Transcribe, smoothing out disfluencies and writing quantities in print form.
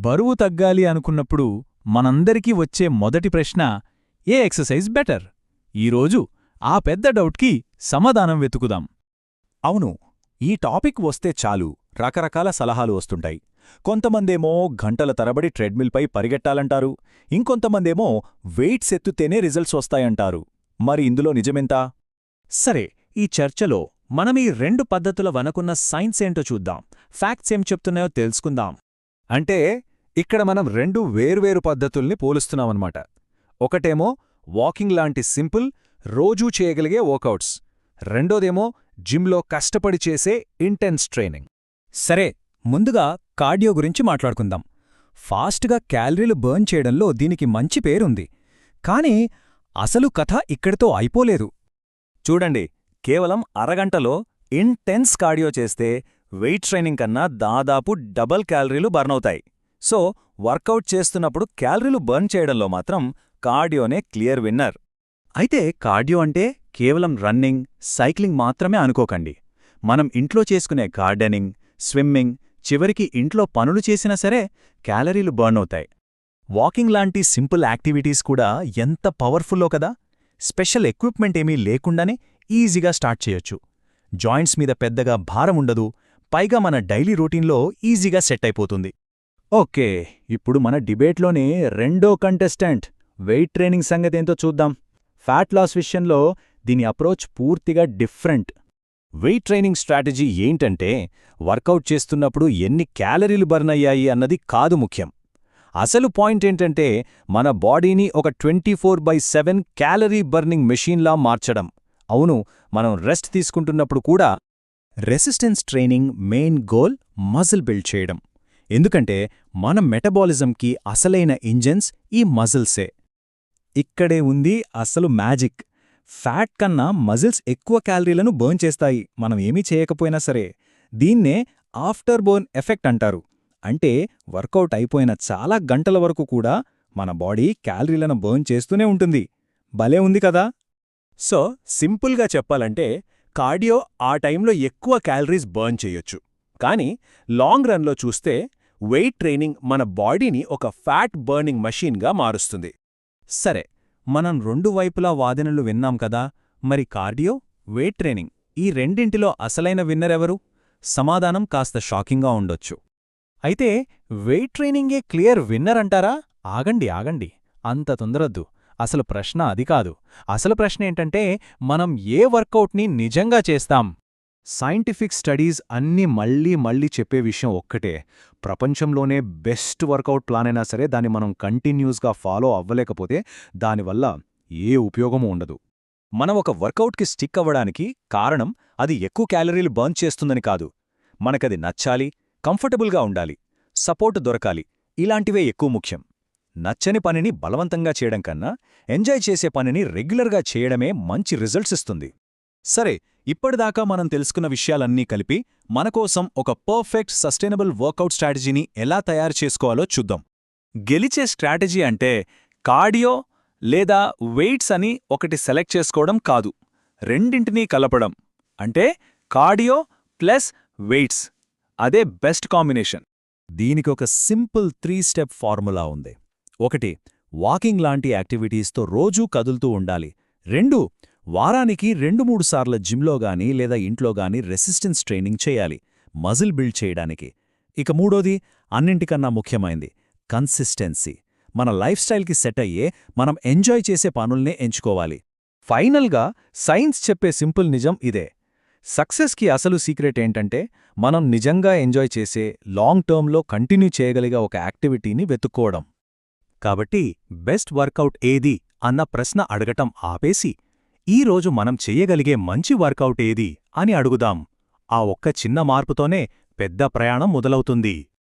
బరువు తగ్గాలి అనుకున్నప్పుడు మనందరికీ వచ్చే మొదటి ప్రశ్న ఏ ఎక్సర్సైజ్ బెటర్? ఈరోజు ఆ పెద్ద డౌట్కి సమాధానం వెతుకుదాం. అవును, ఈ టాపిక్ వస్తే చాలు రకరకాల సలహాలు వస్తుంటాయి. కొంతమందేమో గంటల తరబడి ట్రెడ్మిల్పై పరిగెట్టాలంటారు, ఇంకొంతమందేమో వెయిట్స్ ఎత్తుతేనే రిజల్ట్స్ వస్తాయంటారు. మరి ఇందులో నిజమెంత? సరే, ఈ చర్చలో మనమీ రెండు పద్ధతుల వనకున్న సైన్స్ ఏంటో చూద్దాం, ఫ్యాక్ట్స్ ఏం చెప్తున్నాయో తెలుసుకుందాం. అంటే ఇక్కడ మనం రెండు వేర్వేరు పద్ధతుల్ని పోలుస్తున్నామన్నమాట. ఒకటేమో వాకింగ్ లాంటి సింపుల్, రోజూ చేయగలిగే వర్కౌట్స్. రెండోదేమో జిమ్లో కష్టపడి చేసే ఇంటెన్స్ ట్రైనింగ్. సరే, ముందుగా కార్డియో గురించి మాట్లాడుకుందాం. ఫాస్ట్గా క్యాలరీలు బర్న్ చేయడంలో దీనికి మంచి పేరుంది. కానీ అసలు కథ ఇక్కడితో అయిపోలేదు. చూడండి, కేవలం అరగంటలో ఇంటెన్స్ కార్డియో చేస్తే వెయిట్ ట్రైనింగ్ కన్నా దాదాపు డబల్ క్యాలరీలు బర్న్ అవుతాయి. సో వర్కౌట్ చేస్తున్నప్పుడు క్యాలరీలు బర్న్ చేయడంలో మాత్రం కార్డియోనే క్లియర్ విన్నర్. అయితే కార్డియో అంటే కేవలం రన్నింగ్, సైక్లింగ్ మాత్రమే అనుకోకండి. మనం ఇంట్లో చేసుకునే గార్డెనింగ్, స్విమ్మింగ్, చివరికి ఇంట్లో పనులు చేసినా సరే క్యాలరీలు బర్న్ అవుతాయి. వాకింగ్ లాంటి సింపుల్ యాక్టివిటీస్ కూడా ఎంత పవర్ఫుల్లో కదా. స్పెషల్ ఎక్విప్మెంట్ ఏమీ లేకుండానే ఈజీగా స్టార్ట్ చేయొచ్చు. జాయింట్స్ మీద పెద్దగా భారం ఉండదు, పైగా మన డైలీ రొటీన్లో ఈజీగా సెట్ అయిపోతుంది. ఓకే, ఇప్పుడు మన డిబేట్లోనే రెండో కంటెస్టెంట్ వెయిట్ ట్రైనింగ్ సంగతేంతో చూద్దాం. ఫ్యాట్ లాస్ విషయంలో దీని అప్రోచ్ పూర్తిగా డిఫరెంట్. వెయిట్ ట్రైనింగ్ స్ట్రాటజీ ఏంటంటే వర్కౌట్ చేస్తున్నప్పుడు ఎన్ని క్యాలరీలు బర్న్ అయ్యాయి అన్నది కాదు ముఖ్యం. అసలు పాయింట్ ఏంటంటే మన బాడీని ఒక 24/7 క్యాలరీ బర్నింగ్ మెషీన్లా మార్చడం. అవును, మనం రెస్ట్ తీసుకుంటున్నప్పుడు కూడా resistance training main goal muscle build చేయడం. ఎందుకంటే మన మెటబాలిజంకి అసలైన ఇంజిన్స్ ఈ మజిల్సే. ఇక్కడే ఉంది అసలు మ్యాజిక్. ఫ్యాట్ కన్నా మజిల్స్ ఎక్కువ క్యాలరీలను బర్న్ చేస్తాయి మనం ఏమీ చేయకపోయినా సరే. దీన్నే ఆఫ్టర్ బర్న్ ఎఫెక్ట్ అంటారు. అంటే వర్కౌట్ అయిపోయిన చాలా గంటల వరకు కూడా మన బాడీ క్యాలరీలను బర్న్ చేస్తూనే ఉంటుంది. భలే ఉంది కదా. సో సింపుల్గా చెప్పాలంటే కార్డియో ఆ టైంలో ఎక్కువ క్యాలరీస్ బర్న్ చేయొచ్చు. కానీ లాంగ్ రన్లో చూస్తే వెయిట్ ట్రైనింగ్ మన బాడీని ఒక ఫ్యాట్ బర్నింగ్ మషీన్గా మారుస్తుంది. సరే, మనం రెండు వైపులా వాదనలు విన్నాం కదా. మరి కార్డియో, వెయిట్ ట్రైనింగ్ ఈ రెండింటిలో అసలైన విన్నరెవరు? సమాధానం కాస్త షాకింగ్గా ఉండొచ్చు. అయితే వెయిట్ ట్రైనింగే క్లియర్ విన్నర్ అంటారా? ఆగండి, అంత తొందరొద్దు. అసలు ప్రశ్న అది కాదు. అసలు ప్రశ్న ఏంటంటే మనం ఏ వర్కౌట్ని నిజంగా చేస్తాం. సైంటిఫిక్ స్టడీస్ అన్నీ మళ్ళీ చెప్పే విషయం ఒక్కటే. ప్రపంచంలోనే బెస్ట్ వర్కౌట్ ప్లాన్ అయినా సరే దాన్ని మనం కంటిన్యూస్గా ఫాలో అవ్వలేకపోతే దానివల్ల ఏ ఉపయోగమూ ఉండదు. మనం ఒక వర్కౌట్కి స్టిక్ అవ్వడానికి కారణం అది ఎక్కువ క్యాలరీలు బర్న్ చేస్తుందని కాదు. మనకది నచ్చాలి, కంఫర్టబుల్గా ఉండాలి, సపోర్ట్ దొరకాలి, ఇలాంటివే ఎక్కువ ముఖ్యం. నచ్చని పనిని బలవంతంగా చేయడం కన్నా ఎంజాయ్ చేసే పనిని రెగ్యులర్గా చేయడమే మంచి రిజల్ట్స్ ఇస్తుంది. సరే, ఇప్పటిదాకా మనం తెలుసుకున్న విషయాలన్నీ కలిపి మనకోసం ఒక పర్ఫెక్ట్ సస్టైనబుల్ వర్కౌట్ స్ట్రాటజీని ఎలా తయారు చేసుకోవాలో చూద్దాం. గెలిచే స్ట్రాటజీ అంటే కార్డియో లేదా వెయిట్స్ అని ఒకటి సెలెక్ట్ చేసుకోవడం కాదు, రెండింటినీ కలపడం. అంటే కార్డియో ప్లస్ వెయిట్స్, అదే బెస్ట్ కాంబినేషన్. దీనికొక సింపుల్ 3 స్టెప్ ఫార్ములా ఉంది. 1. వాకింగ్ లాంటి యాక్టివిటీస్తో రోజూ కదులుతూ ఉండాలి. 2. వారానికి 2-3 సార్లు జిమ్లో గానీ లేదా ఇంట్లో గానీ రెసిస్టెన్స్ ట్రైనింగ్ చేయాలి, మజిల్ బిల్డ్ చేయడానికి. ఇక 3. అన్నింటికన్నా ముఖ్యమైంది కన్సిస్టెన్సీ. మన లైఫ్ స్టైల్కి సెట్ అయ్యే, మనం ఎంజాయ్ చేసే పనుల్నే ఎంచుకోవాలి. ఫైనల్గా సైన్స్ చెప్పే సింపుల్ నిజం ఇదే. సక్సెస్కి అసలు సీక్రెట్ ఏంటంటే మనం నిజంగా ఎంజాయ్ చేసే, లాంగ్ టర్మ్లో కంటిన్యూ చేయగలిగే ఒక యాక్టివిటీని వెతుక్కోవడం. కాబట్టి బెస్ట్ వర్కౌట్ ఏది అన్న ప్రశ్న అడగటం ఆపేసి ఈరోజు మనం చెయ్యగలిగే మంచి వర్కౌట్ ఏది అని అడుగుదాం. ఆ ఒక్క చిన్న మార్పుతోనే పెద్ద ప్రయాణం మొదలవుతుంది.